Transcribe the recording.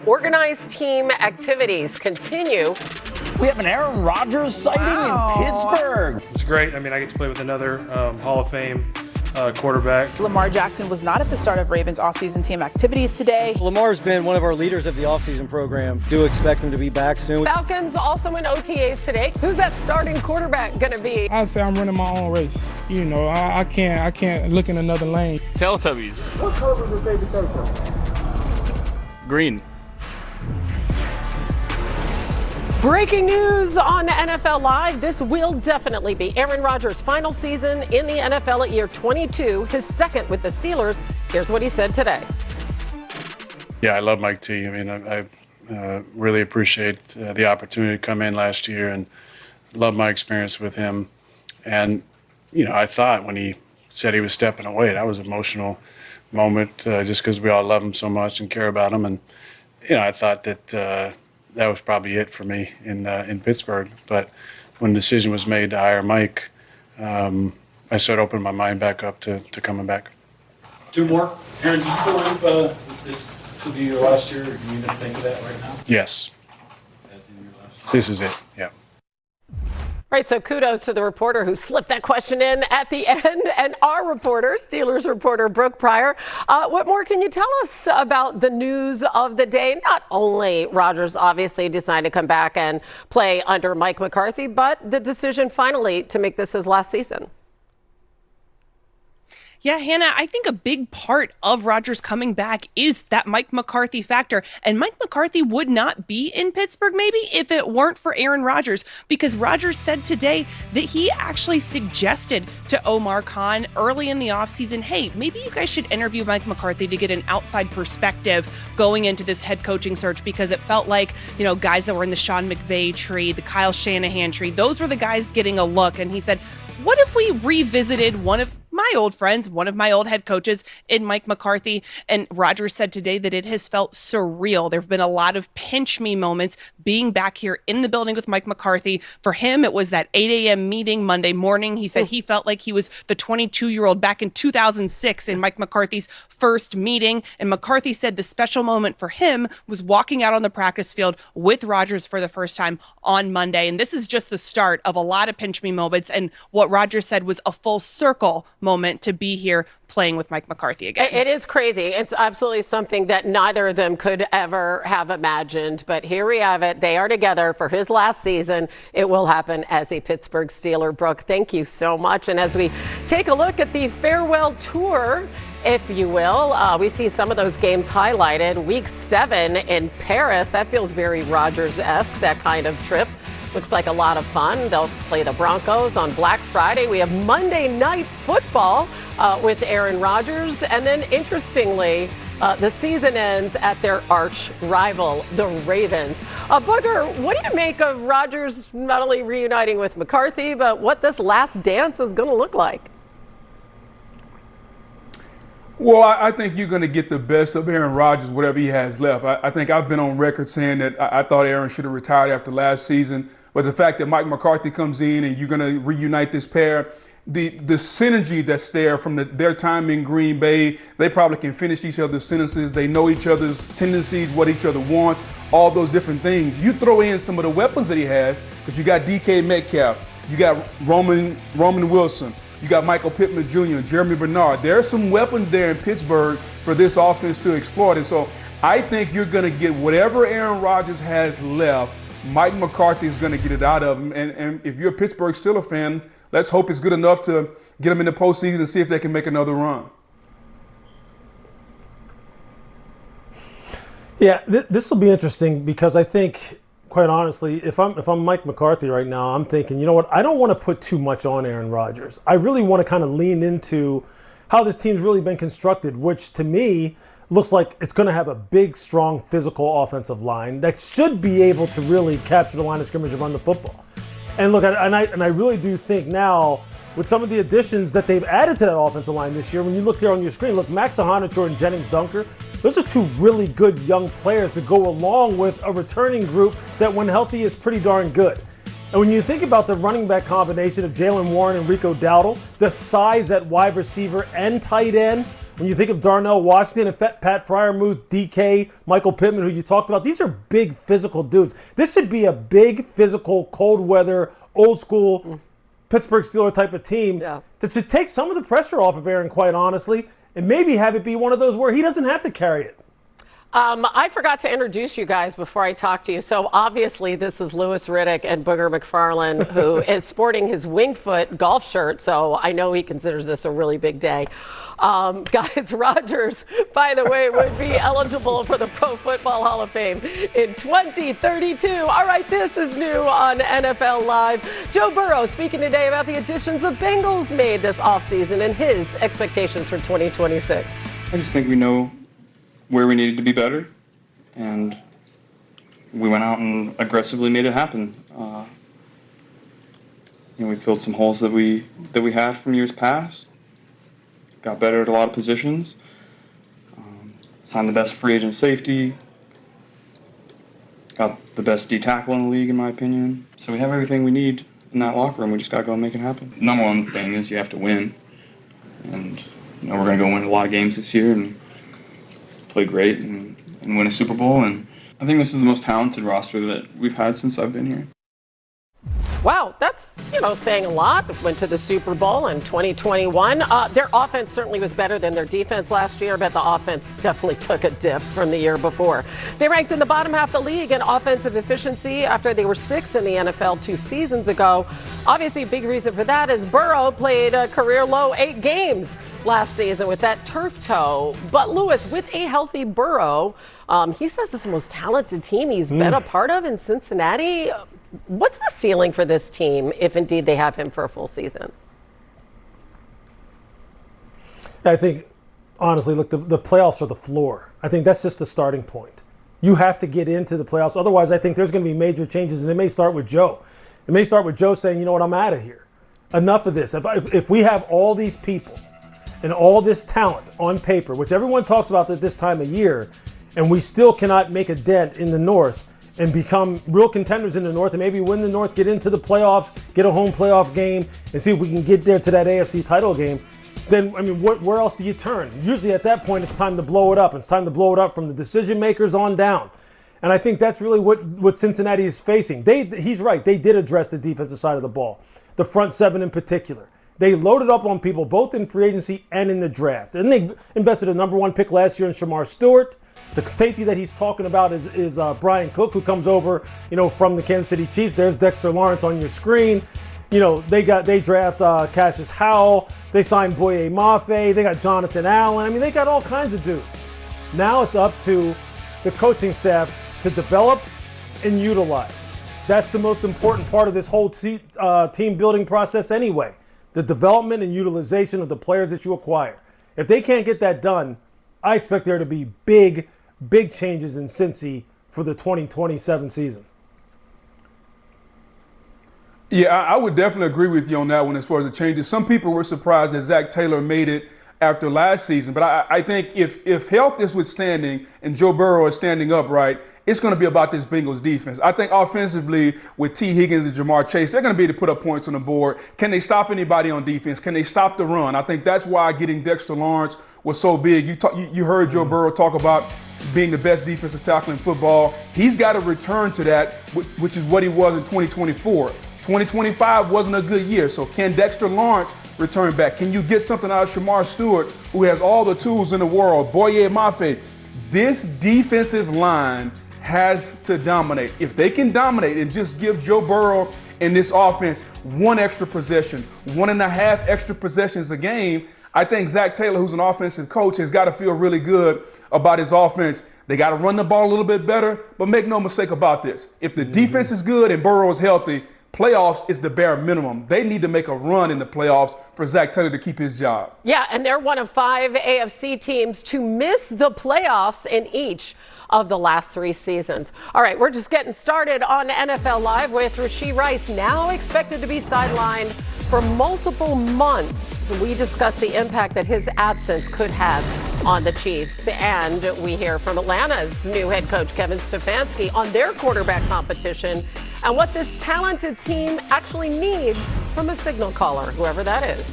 Organized team activities continue. We have an Aaron Rodgers sighting in Pittsburgh. It's great. I mean, I get to play with another Hall of Fame quarterback. Lamar Jackson was not at the start of Ravens offseason team activities today. Lamar's been one of our leaders of the offseason program. Do expect him to be back soon. Falcons also in OTAs today. Who's that starting quarterback going to be? I say I'm running my own race. You know, I can't look in another lane. Teletubbies. What color is your favorite Teletubby? Green. Breaking news on NFL Live. This will definitely be Aaron Rodgers' final season in the NFL at year 22, his second with the Steelers. Here's what he said today. Yeah, I love Mike T. I mean, I really appreciate the opportunity to come in last year and love my experience with him. And, you know, I thought when he said he was stepping away, that was an emotional moment just because we all love him so much and care about him. And, you know, I thought that that was probably it for me in Pittsburgh. But when the decision was made to hire Mike, I started opening my mind back up to coming back. Two more. Aaron, do you believe this could be your last year, or do you even think of that right now? Yes. This is it, yeah. All right, so kudos to the reporter who slipped that question in at the end, and our reporter, Steelers reporter Brooke Pryor. What more can you tell us about the news of the day? Not only Rodgers obviously decided to come back and play under Mike McCarthy, but the decision finally to make this his last season. Yeah, Hannah, I think a big part of Rodgers coming back is that Mike McCarthy factor. And Mike McCarthy would not be in Pittsburgh maybe if it weren't for Aaron Rodgers, because Rodgers said today that he actually suggested to Omar Khan early in the offseason, hey, maybe you guys should interview Mike McCarthy to get an outside perspective going into this head coaching search, because it felt like, you know, guys that were in the Sean McVay tree, the Kyle Shanahan tree, those were the guys getting a look. And he said, what if we revisited one of my old friends, one of my old head coaches in Mike McCarthy? And Rodgers said today that it has felt surreal. There have been a lot of pinch me moments being back here in the building with Mike McCarthy. For him, it was that 8 a.m. meeting Monday morning. He said he felt like he was the 22-year-old back in 2006 in Mike McCarthy's first meeting. And McCarthy said the special moment for him was walking out on the practice field with Rodgers for the first time on Monday. And this is just the start of a lot of pinch me moments, and what Rodgers said was a full circle moment to be here playing with Mike McCarthy again. It is crazy. It's absolutely something that neither of them could ever have imagined. But here we have it. They are together for his last season. It will happen as a Pittsburgh Steeler. Brooke, thank you so much. And as we take a look at the farewell tour, if you will, we see some of those games highlighted. Week 7 in Paris. That feels very Rodgers-esque, that kind of trip. Looks like a lot of fun. They'll play the Broncos on Black Friday. We have Monday Night Football with Aaron Rodgers. And then, interestingly, the season ends at their arch rival, the Ravens. Booger, what do you make of Rodgers not only reuniting with McCarthy, but what this last dance is going to look like? Well, I think you're going to get the best of Aaron Rodgers, whatever he has left. I think I've been on record saying that I thought Aaron should have retired after last season. But the fact that Mike McCarthy comes in and you're going to reunite this pair, the synergy that's there from their time in Green Bay, they probably can finish each other's sentences. They know each other's tendencies, what each other wants, all those different things. You throw in some of the weapons that he has, because you got DK Metcalf, you got Roman Wilson, you got Michael Pittman Jr., Jeremy Bernard. There are some weapons there in Pittsburgh for this offense to exploit. And so I think you're going to get whatever Aaron Rodgers has left. Mike McCarthy is going to get it out of him. And if you're a Pittsburgh Steelers fan, let's hope it's good enough to get them in the postseason and see if they can make another run. Yeah, this will be interesting, because I think, quite honestly, if I'm Mike McCarthy right now, I'm thinking, you know what, I don't want to put too much on Aaron Rodgers. I really want to kind of lean into how this team's really been constructed, which to me looks like it's going to have a big, strong, physical offensive line that should be able to really capture the line of scrimmage and run the football. And look, and I really do think now, with some of the additions that they've added to that offensive line this year, when you look there on your screen, look, Max Ahanator and Jennings Dunker, those are two really good young players to go along with a returning group that, when healthy, is pretty darn good. And when you think about the running back combination of Jalen Warren and Rico Dowdle, the size at wide receiver and tight end, When you think of Darnell Washington and Pat Fryermuth, DK, Michael Pittman, who you talked about, these are big physical dudes. This should be a big physical, cold weather, old school Pittsburgh Steelers type of team that should take some of the pressure off of Aaron, quite honestly, and maybe have it be one of those where he doesn't have to carry it. I forgot to introduce you guys before I talk to you. So obviously this is Louis Riddick and Booger McFarland, who is sporting his Wingfoot golf shirt. So I know he considers this a really big day. Guys, Rodgers, by the way, would be eligible for the Pro Football Hall of Fame in 2032. All right, this is new on NFL Live. Joe Burrow speaking today about the additions the Bengals made this offseason and his expectations for 2026. I just think we know where we needed to be better, and we went out and aggressively made it happen. We filled some holes that we had from years past, got better at a lot of positions, signed the best free agent safety, got the best D tackle in the league in my opinion. So we have everything we need in that locker room. We just got to go and make it happen. Number one thing is you have to win, and we're going to go win a lot of games this year and play great and win a Super Bowl. And I think this is the most talented roster that we've had since I've been here. Wow, that's, saying a lot. Went to the Super Bowl in 2021. Their offense certainly was better than their defense last year, but the offense definitely took a dip from the year before. They ranked in the bottom half of the league in offensive efficiency after they were 6th in the NFL 2 seasons ago. Obviously, a big reason for that is Burrow played a career low 8 games last season with that turf toe. But Lewis, with a healthy Burrow, he says it's the most talented team he's been a part of in Cincinnati. What's the ceiling for this team if indeed they have him for a full season? I think, honestly, look, the playoffs are the floor. I think that's just the starting point. You have to get into the playoffs. Otherwise, I think there's going to be major changes, and it may start with Joe. It may start with Joe saying, you know what, I'm out of here. Enough of this. If we have all these people and all this talent on paper, which everyone talks about at this time of year, and we still cannot make a dent in the North and become real contenders in the North and maybe win the North, get into the playoffs, get a home playoff game, and see if we can get there to that AFC title game, then, where else do you turn? Usually at that point, it's time to blow it up. It's time to blow it up from the decision makers on down. And I think that's really what Cincinnati is facing. He's right. They did address the defensive side of the ball, the front seven in particular. They loaded up on people both in free agency and in the draft. And they invested a number 1 pick last year in Shamar Stewart. The safety that he's talking about is Brian Cook, who comes over, from the Kansas City Chiefs. There's Dexter Lawrence on your screen. They draft Cassius Howell. They signed Boye Mafe. They got Jonathan Allen. They got all kinds of dudes. Now it's up to the coaching staff to develop and utilize. That's the most important part of this whole team building process anyway. The development and utilization of the players that you acquire. If they can't get that done, I expect there to be big changes in Cincy for the 2027 season. Yeah, I would definitely agree with you on that one as far as the changes. Some people were surprised that Zach Taylor made it after last season, but I think if health is withstanding and Joe Burrow is standing upright, it's going to be about this Bengals defense. I think offensively with T. Higgins and Jamar Chase, they're going to be able to put up points on the board. Can they stop anybody on defense? Can they stop the run? I think that's why getting Dexter Lawrence was so big. You heard Joe Burrow talk about being the best defensive tackle in football. He's got to return to that, which is what he was in 2024. 2025 wasn't a good year, so can Dexter Lawrence return back? Can you get something out of Shamar Stewart, who has all the tools in the world? Boye Mafe. This defensive line has to dominate. If they can dominate and just give Joe Burrow and this offense 1 extra possession, 1.5 extra possessions a game, I think Zach Taylor, who's an offensive coach, has got to feel really good about his offense. They got to run the ball a little bit better, but make no mistake about this. If the defense is good and Burrow is healthy, playoffs is the bare minimum. They need to make a run in the playoffs for Zach Taylor to keep his job. Yeah, and they're one of 5 AFC teams to miss the playoffs in each of the last 3 seasons. All right, we're just getting started on NFL Live with Rashee Rice, now expected to be sidelined for multiple months. We discuss the impact that his absence could have on the Chiefs. And we hear from Atlanta's new head coach, Kevin Stefanski, on their quarterback competition and what this talented team actually needs from a signal caller, whoever that is.